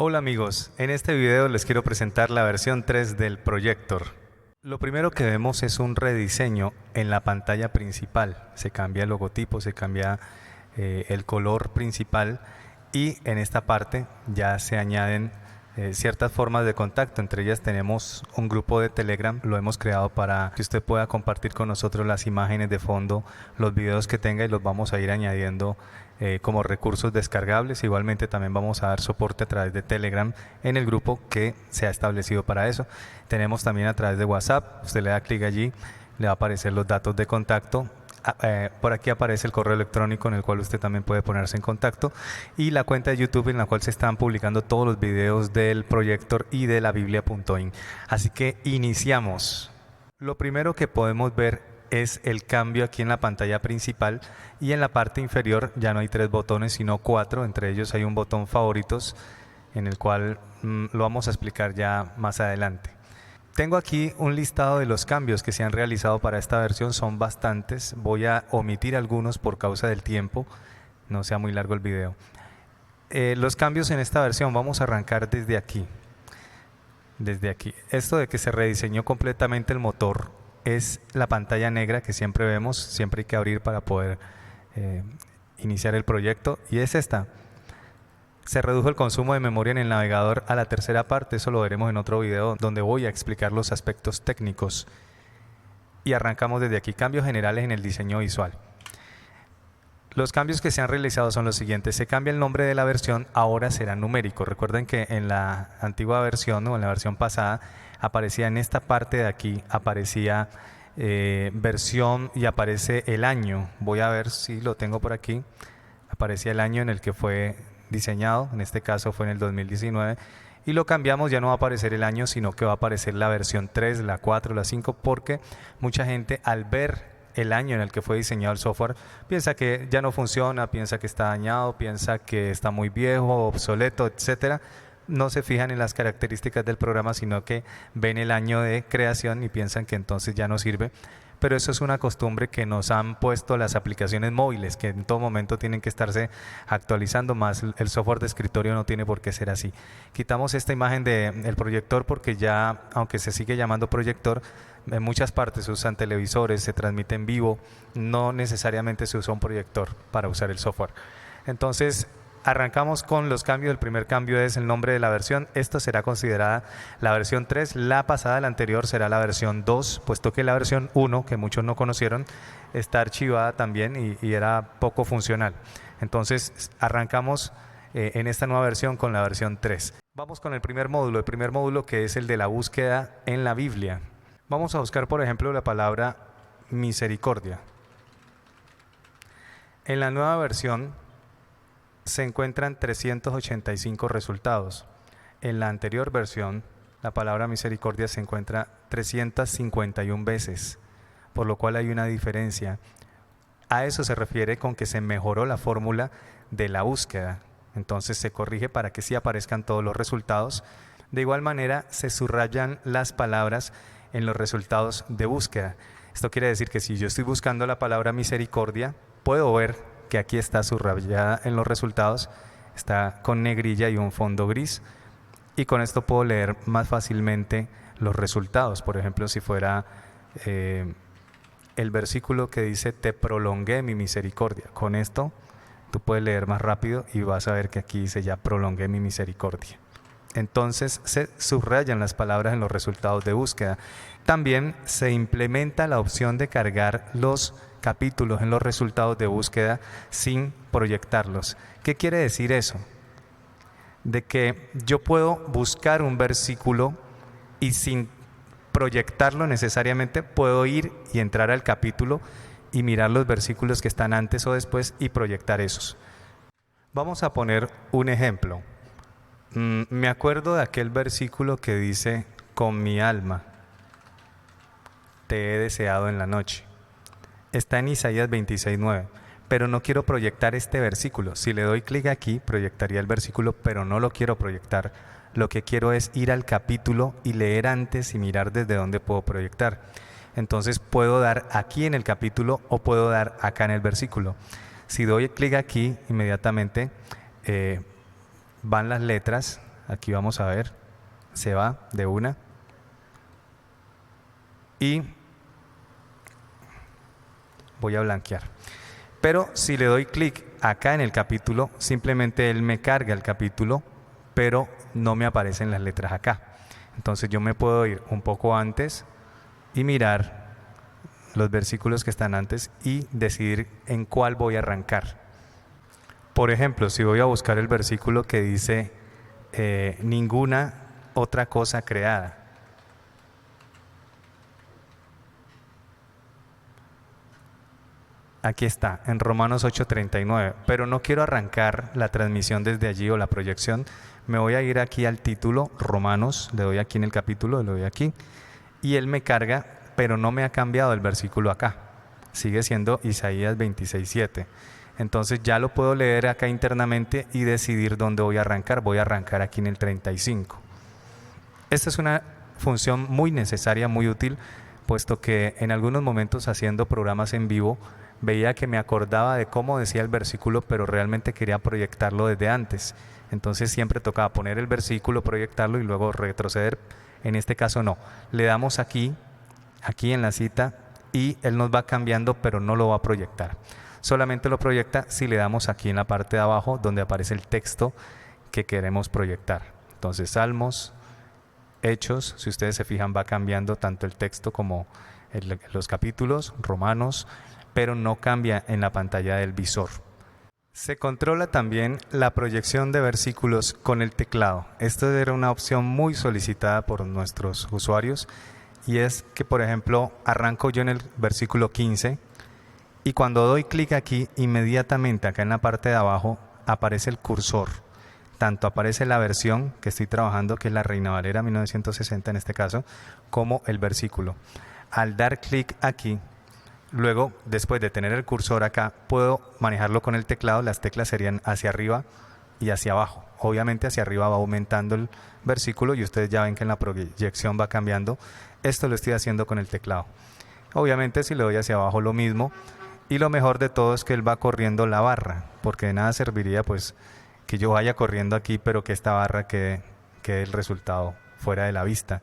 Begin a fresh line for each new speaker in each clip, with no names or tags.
Hola amigos, en este video les quiero presentar la versión 3 del Projector. Lo primero que vemos es un rediseño en la pantalla principal. Se cambia el logotipo, se cambia el color principal y en esta parte ya se añaden ciertas formas de contacto. Entre ellas tenemos un grupo de Telegram, lo hemos creado para que usted pueda compartir con nosotros las imágenes de fondo, los videos que tenga y los vamos a ir añadiendo como recursos descargables. Igualmente también vamos a dar soporte a través de Telegram en el grupo que se ha establecido para eso. Tenemos también a través de WhatsApp, usted le da clic allí, le va a aparecer los datos de contacto. Por aquí aparece el correo electrónico en el cual usted también puede ponerse en contacto y la cuenta de YouTube en la cual se están publicando todos los videos del Projector y de la Biblia.in. Así que iniciamos. Lo primero que podemos ver es el cambio aquí en la pantalla principal y en la parte inferior ya no hay 3 botones sino 4, entre ellos hay un botón favoritos en el cual lo vamos a explicar ya más adelante. Tengo aquí un listado de los cambios que se han realizado para esta versión, son bastantes, voy a omitir algunos por causa del tiempo, no sea muy largo el video. Los cambios en esta versión, vamos a arrancar desde aquí. Esto de que se rediseñó completamente el motor es la pantalla negra que siempre vemos, siempre hay que abrir para poder iniciar el proyecto, y es esta. Se redujo el consumo de memoria en el navegador a la tercera parte, eso lo veremos en otro video donde voy a explicar los aspectos técnicos. Y arrancamos desde aquí, cambios generales en el diseño visual. Los cambios que se han realizado son los siguientes: se cambia el nombre de la versión, ahora será numérico. Recuerden que en la antigua versión o en la versión pasada aparecía en esta parte de aquí, aparecía versión y aparece el año. Voy a ver si lo tengo por aquí. Aparecía el año en el que fue diseñado, en este caso fue en el 2019, y lo cambiamos, ya no va a aparecer el año, sino que va a aparecer la versión 3, la 4, la 5, porque mucha gente al ver el año en el que fue diseñado el software piensa que ya no funciona, piensa que está dañado, piensa que está muy viejo, obsoleto, etcétera. No se fijan en las características del programa, sino que ven el año de creación y piensan que entonces ya no sirve. Pero eso es una costumbre que nos han puesto las aplicaciones móviles, que en todo momento tienen que estarse actualizando, más el software de escritorio no tiene por qué ser así. Quitamos esta imagen del proyector porque ya, aunque se sigue llamando proyector, en muchas partes se usan televisores, se transmite en vivo, no necesariamente se usa un proyector para usar el software. Entonces, arrancamos con los cambios. El primer cambio es el nombre de la versión. Esta será considerada la versión 3. La pasada, la anterior, será la versión 2, puesto que la versión 1, que muchos no conocieron, está archivada también y era poco funcional. Entonces arrancamos en esta nueva versión con la versión 3. Vamos con el primer módulo que es el de la búsqueda en la Biblia. Vamos a buscar, por ejemplo, la palabra misericordia. En la nueva versión se encuentran 385 resultados. En la anterior versión, la palabra misericordia se encuentra 351 veces, por lo cual hay una diferencia. A eso se refiere con que se mejoró la fórmula de la búsqueda. Entonces se corrige para que sí aparezcan todos los resultados. De igual manera, se subrayan las palabras en los resultados de búsqueda. Esto quiere decir que si yo estoy buscando la palabra misericordia, puedo ver que aquí está subrayada en los resultados, está con negrilla y un fondo gris, y con esto puedo leer más fácilmente los resultados. Por ejemplo, si fuera el versículo que dice te prolongué mi misericordia, con esto tú puedes leer más rápido y vas a ver que aquí dice ya prolongué mi misericordia. Entonces se subrayan las palabras en los resultados de búsqueda. También se implementa la opción de cargar los capítulos en los resultados de búsqueda sin proyectarlos. ¿Qué quiere decir eso? De que yo puedo buscar un versículo y sin proyectarlo necesariamente puedo ir y entrar al capítulo y mirar los versículos que están antes o después y proyectar esos. Vamos a poner un ejemplo. Me acuerdo de aquel versículo que dice: con mi alma te he deseado en la noche. Está en Isaías 26:9, pero no quiero proyectar este versículo. Si le doy clic aquí, proyectaría el versículo, pero no lo quiero proyectar. Lo que quiero es ir al capítulo y leer antes y mirar desde dónde puedo proyectar. Entonces puedo dar aquí en el capítulo o puedo dar acá en el versículo. Si doy clic aquí, inmediatamente van las letras Aquí vamos a ver, se va de una. Y voy a blanquear. Pero si le doy clic acá en el capítulo, simplemente él me carga el capítulo, pero no me aparecen las letras acá. Entonces yo me puedo ir un poco antes y mirar los versículos que están antes y decidir en cuál voy a arrancar. Por ejemplo, si voy a buscar el versículo que dice ninguna otra cosa creada. Aquí está, en Romanos 8:39, pero no quiero arrancar la transmisión desde allí o la proyección. Me voy a ir aquí al título, Romanos, le doy aquí en el capítulo, le doy aquí, y él me carga, pero no me ha cambiado el versículo acá. Sigue siendo Isaías 26:7. Entonces ya lo puedo leer acá internamente y decidir dónde voy a arrancar. Voy a arrancar aquí en el 35. Esta es una función muy necesaria, muy útil, puesto que en algunos momentos haciendo programas en vivo, veía que me acordaba de cómo decía el versículo, pero realmente quería proyectarlo desde antes. Entonces siempre tocaba poner el versículo, proyectarlo y luego retroceder. En este caso no. Le damos aquí en la cita, y él nos va cambiando, pero no lo va a proyectar. Solamente lo proyecta si le damos aquí en la parte de abajo donde aparece el texto que queremos proyectar. Entonces Salmos, Hechos, si ustedes se fijan va cambiando tanto el texto como los capítulos, Romanos, pero no cambia en la pantalla del visor. Se controla también la proyección de versículos con el teclado. Esto era una opción muy solicitada por nuestros usuarios, y es que, por ejemplo, arranco yo en el versículo 15 y cuando doy clic aquí, inmediatamente acá en la parte de abajo aparece el cursor. Tanto aparece la versión que estoy trabajando, que es la Reina Valera 1960 en este caso, como el versículo. Al dar clic aquí, luego, después de tener el cursor acá, puedo manejarlo con el teclado. Las teclas serían hacia arriba y hacia abajo. Obviamente hacia arriba va aumentando el versículo y ustedes ya ven que en la proyección va cambiando. Esto lo estoy haciendo con el teclado. Obviamente si le doy hacia abajo lo mismo, y lo mejor de todo es que él va corriendo la barra, porque de nada serviría pues que yo vaya corriendo aquí pero que esta barra quede el resultado fuera de la vista.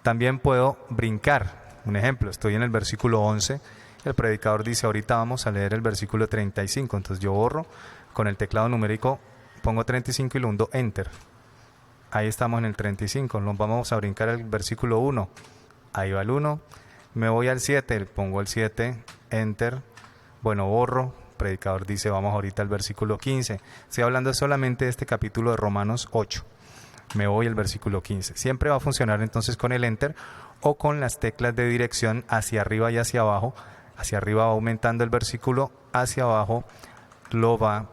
También puedo brincar. Un ejemplo, estoy en el versículo 11, el predicador dice ahorita vamos a leer el versículo 35, entonces yo borro con el teclado numérico, pongo 35 y lo hundo Enter. Ahí estamos en el 35, nos vamos a brincar el versículo 1, ahí va el 1, me voy al 7, pongo el 7, Enter, bueno, borro, predicador dice vamos ahorita al versículo 15, estoy hablando solamente de este capítulo de Romanos 8, me voy al versículo 15, siempre va a funcionar entonces con el Enter o con las teclas de dirección hacia arriba y hacia abajo. Hacia arriba va aumentando el versículo, hacia abajo lo va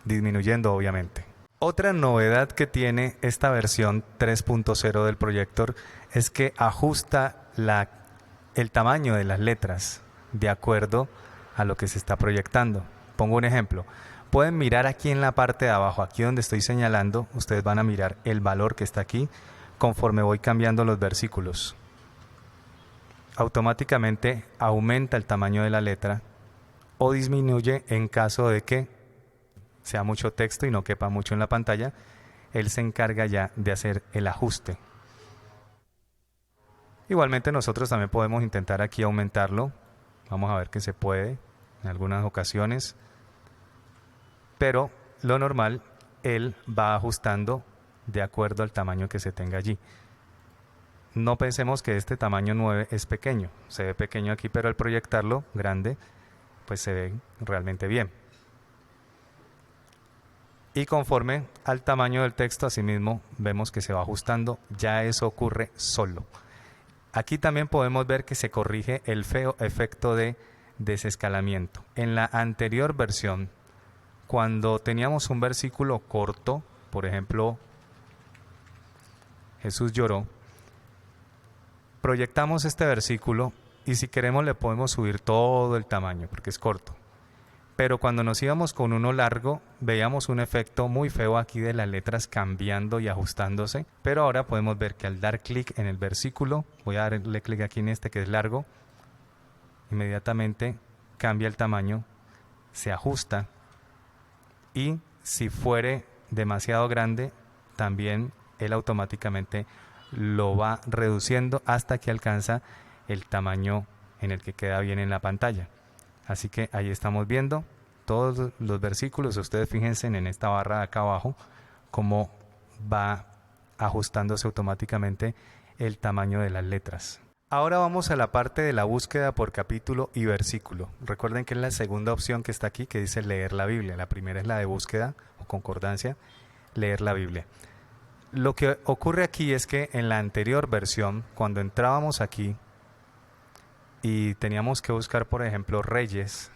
disminuyendo obviamente. Otra novedad que tiene esta versión 3.0 del proyector es que ajusta el tamaño de las letras de acuerdo a lo que se está proyectando. Pongo un ejemplo. Pueden mirar aquí en la parte de abajo, aquí donde estoy señalando, ustedes van a mirar el valor que está aquí conforme voy cambiando los versículos. Automáticamente aumenta el tamaño de la letra o disminuye en caso de que sea mucho texto y no quepa mucho en la pantalla. Él se encarga ya de hacer el ajuste. Igualmente nosotros también podemos intentar aquí aumentarlo. Vamos a ver que se puede en algunas ocasiones. Pero lo normal, él va ajustando de acuerdo al tamaño que se tenga allí. No pensemos que este tamaño 9 es pequeño. Se ve pequeño aquí, pero al proyectarlo grande, pues se ve realmente bien. Y conforme al tamaño del texto, asimismo, vemos que se va ajustando. Ya eso ocurre solo. Aquí también podemos ver que se corrige el feo efecto de desescalamiento. En la anterior versión, cuando teníamos un versículo corto, por ejemplo, Jesús lloró, proyectamos este versículo y si queremos le podemos subir todo el tamaño porque es corto. Pero cuando nos íbamos con uno largo, veíamos un efecto muy feo aquí de las letras cambiando y ajustándose. Pero ahora podemos ver que al dar clic en el versículo, voy a darle clic aquí en este que es largo, inmediatamente cambia el tamaño, se ajusta. Y si fuere demasiado grande, también él automáticamente lo va reduciendo hasta que alcanza el tamaño en el que queda bien en la pantalla. Así que ahí estamos viendo todos los versículos. Ustedes fíjense en esta barra de acá abajo cómo va ajustándose automáticamente el tamaño de las letras. Ahora vamos a la parte de la búsqueda por capítulo y versículo. Recuerden que es la segunda opción que está aquí, que dice leer la Biblia. La primera es la de búsqueda o concordancia, leer la Biblia. Lo que ocurre aquí es que en la anterior versión, cuando entrábamos aquí y teníamos que buscar, por ejemplo, Reyes,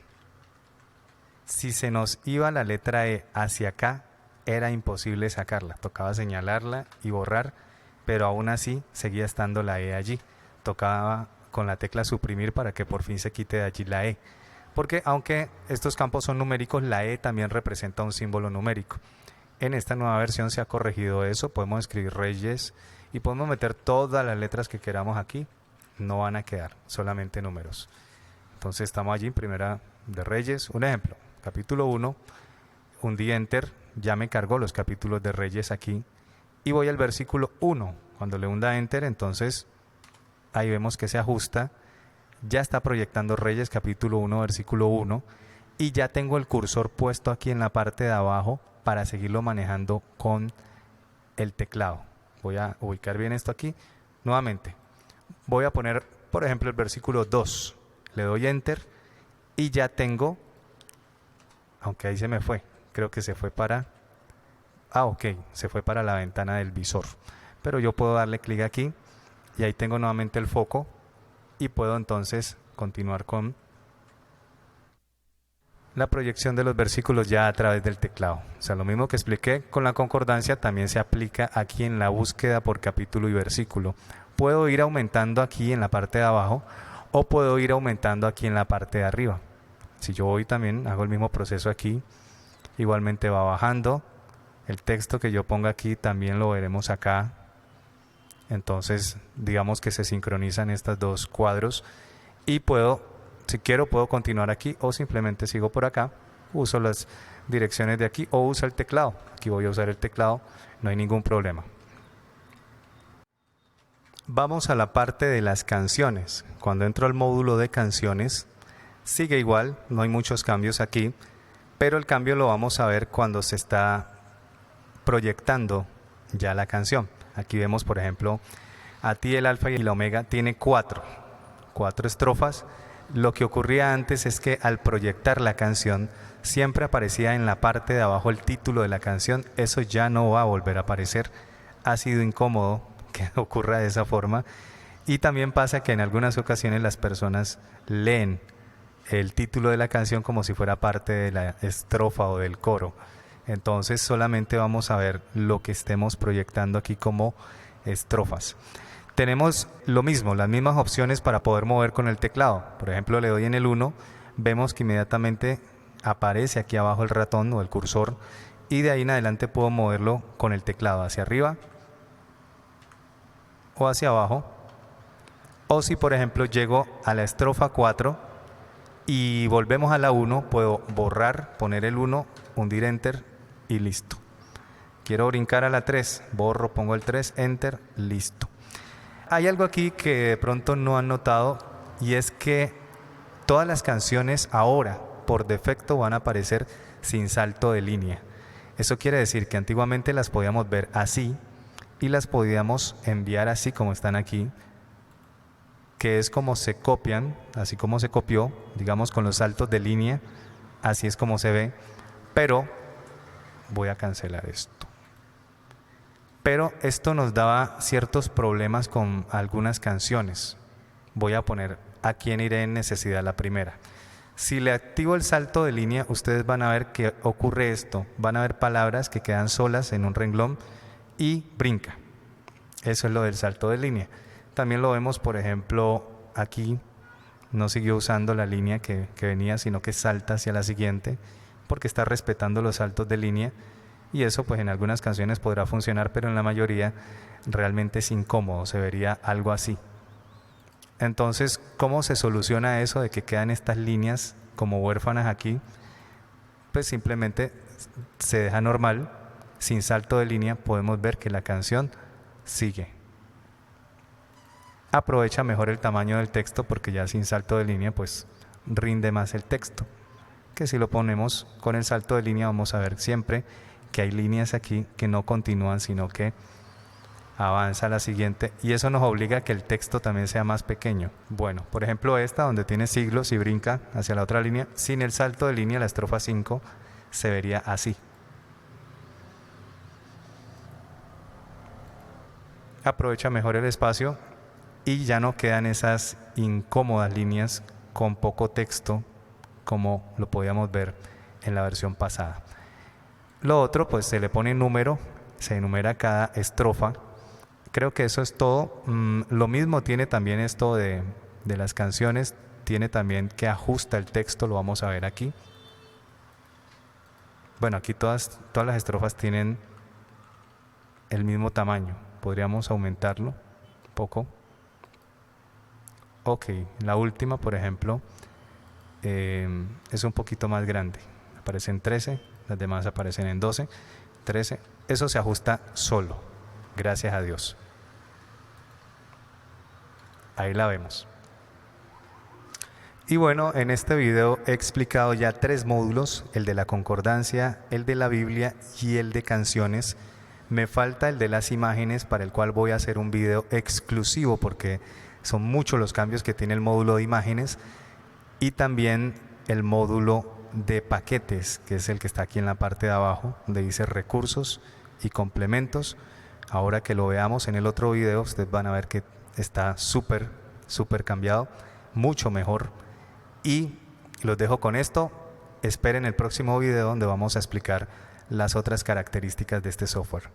si se nos iba la letra E hacia acá, era imposible sacarla. Tocaba señalarla y borrar, pero aún así seguía estando la E allí. Tocaba con la tecla suprimir para que por fin se quite de allí la E. Porque aunque estos campos son numéricos, la E también representa un símbolo numérico. En esta nueva versión se ha corregido eso. Podemos escribir Reyes y podemos meter todas las letras que queramos aquí. No van a quedar, solamente números. Entonces estamos allí, primera de Reyes. Un ejemplo, capítulo 1, hundí Enter, ya me cargó los capítulos de Reyes aquí. Y voy al versículo 1. Cuando le hunda Enter, entonces ahí vemos que se ajusta. Ya está proyectando Reyes capítulo 1, versículo 1. Y ya tengo el cursor puesto aquí en la parte de abajo para seguirlo manejando con el teclado. Voy a ubicar bien esto aquí. Nuevamente, voy a poner, por ejemplo, el versículo 2. Le doy Enter y ya tengo, aunque ahí se me fue, creo que se fue para... se fue para la ventana del visor. Pero yo puedo darle clic aquí y ahí tengo nuevamente el foco y puedo entonces continuar con la proyección de los versículos ya a través del teclado. O sea, lo mismo que expliqué con la concordancia también se aplica aquí en la búsqueda por capítulo y versículo. Puedo ir aumentando aquí en la parte de abajo o puedo ir aumentando aquí en la parte de arriba. Si yo voy también, hago el mismo proceso aquí, igualmente va bajando. El texto que yo ponga aquí también lo veremos acá. Entonces, digamos que se sincronizan estos dos cuadros y puedo, si quiero, puedo continuar aquí o simplemente sigo por acá. Uso las direcciones de aquí o uso el teclado. Aquí voy a usar el teclado, no hay ningún problema. Vamos a la parte de las canciones. Cuando entro al módulo de canciones, sigue igual, no hay muchos cambios aquí, pero el cambio lo vamos a ver cuando se está proyectando ya la canción. Aquí vemos, por ejemplo, a ti el alfa y el omega tiene cuatro estrofas. Lo que ocurría antes es que al proyectar la canción siempre aparecía en la parte de abajo el título de la canción. Eso ya no va a volver a aparecer. Ha sido incómodo que ocurra de esa forma. Y también pasa que en algunas ocasiones las personas leen el título de la canción como si fuera parte de la estrofa o del coro. Entonces solamente vamos a ver lo que estemos proyectando aquí como estrofas. Tenemos lo mismo, las mismas opciones para poder mover con el teclado. Por ejemplo, le doy en el 1, vemos que inmediatamente aparece aquí abajo el ratón o el cursor y de ahí en adelante puedo moverlo con el teclado hacia arriba o hacia abajo. O si por ejemplo llego a la estrofa 4 y volvemos a la 1, puedo borrar, poner el 1, hundir Enter y listo. Quiero brincar a la 3, borro, pongo el 3, Enter, listo. Hay algo aquí que de pronto no han notado y es que todas las canciones ahora por defecto van a aparecer sin salto de línea. Eso quiere decir que antiguamente las podíamos ver así y las podíamos enviar así como están aquí, que es como se copian, así como se copió, digamos con los saltos de línea, así es como se ve, pero voy a cancelar esto. Pero esto nos daba ciertos problemas con algunas canciones. Voy a poner a quién iré en necesidad la primera. Si le activo el salto de línea, ustedes van a ver que ocurre esto. Van a ver palabras que quedan solas en un renglón y brinca. Eso es lo del salto de línea. También lo vemos, por ejemplo, aquí no siguió usando la línea que venía, sino que salta hacia la siguiente porque está respetando los saltos de línea. Y eso pues en algunas canciones podrá funcionar, pero en la mayoría realmente es incómodo, se vería algo así. Entonces, ¿cómo se soluciona eso de que quedan estas líneas como huérfanas aquí? Pues simplemente se deja normal sin salto de línea, podemos ver que la canción sigue. Aprovecha mejor el tamaño del texto porque ya sin salto de línea pues rinde más el texto, que si lo ponemos con el salto de línea vamos a ver siempre que hay líneas aquí que no continúan sino que avanza a la siguiente, y eso nos obliga a que el texto también sea más pequeño. Bueno, por ejemplo esta donde tiene siglos y brinca hacia la otra línea, sin el salto de línea la estrofa 5 se vería así. Aprovecha mejor el espacio y ya no quedan esas incómodas líneas con poco texto como lo podíamos ver en la versión pasada. Lo otro, pues se le pone número, se enumera cada estrofa. Creo que eso es todo. Lo mismo tiene también esto de las canciones, tiene también que ajusta el texto, lo vamos a ver aquí. Bueno, aquí todas las estrofas tienen el mismo tamaño. Podríamos aumentarlo un poco. Ok, la última, por ejemplo, es un poquito más grande. Aparecen 13, las demás aparecen en 12, 13. Eso se ajusta solo, gracias a Dios. Ahí la vemos. Y bueno, en este video he explicado ya 3 módulos, el de la concordancia, el de la Biblia y el de canciones. Me falta el de las imágenes, para el cual voy a hacer un video exclusivo porque son muchos los cambios que tiene el módulo de imágenes, y también el módulo de paquetes, que es el que está aquí en la parte de abajo, donde dice recursos y complementos. Ahora que lo veamos en el otro video, ustedes van a ver que está súper cambiado, mucho mejor. Y los dejo con esto. Esperen el próximo video donde vamos a explicar las otras características de este software.